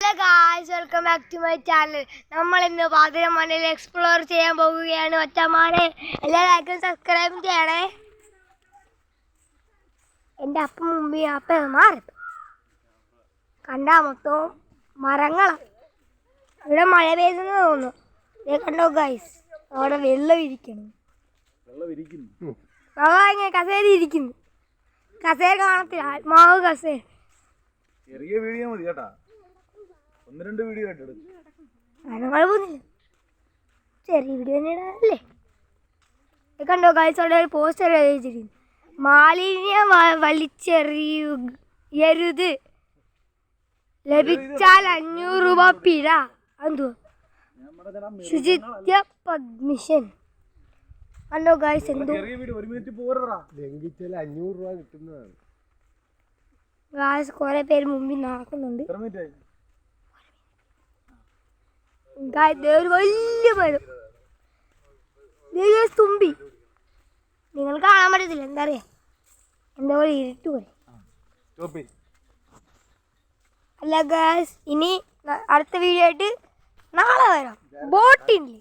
Hello guys, welcome back to my channel. നമ്മൾ ഇന്ന് പാതിരമണയിൽ explore ചെയ്യാൻ പോവുകയാണ്. ഒറ്റമാരെ എല്ലാവരും സബ്സ്ക്രൈബ് ചെയ്യണേ. എൻ്റെ അപ്പം മുമ്പ് അപ്പം മാറി കണ്ടാ മൊത്തം മരങ്ങളാണ്. ഇവിടെ മഴ പെയ്തെന്ന് തോന്നുന്നു. ഇതേ കണ്ടോ ഗായ്സ്, അവിടെ വെള്ളം ഇരിക്കണം. ഇങ്ങനെ കസേര ഇരിക്കുന്നു. കസേര കാണത്തില്ല, ആത്മാവ് കസേര. ചെറിയ വീഡിയോ മതി കേട്ടാ, 1-2 വീഡിയോ ആയിട്ട് കുഴപ്പമൊന്നുമില്ല, ചെറിയ വീഡിയോ തന്നെയല്ലേ. കണ്ടോ ഗൈസ്, അവിടെ ഒരു പോസ്റ്റർ എഴുതിയിരിക്കുന്നു, മാലിന്യം വലിച്ചെറിയരുത്, ലഭിച്ചാൽ 500 രൂപ പിഴ. എന്തോ ശുചിത്വ പദ്മിഷൻ. കണ്ടോ ഗൈസ്, എന്തോ ലംഘിച്ചാൽ 500 രൂപ കിട്ടുന്നതാണ്. ഗൈസ് കുറെ പേര് മുമ്പിൽ നടക്കുന്നുണ്ട്. ഒരു വലിയ മരം, തുമ്പി. നിങ്ങൾ കാണാൻ പറ്റത്തില്ല, എന്താ പറയാ, എന്താ പോലെ ഇരുട്ട് പോലെ. അല്ല ഗൈസ്, ഇനി അടുത്ത വീഡിയോ ആയിട്ട് നാളെ വരാം. ബോട്ടില്ലേ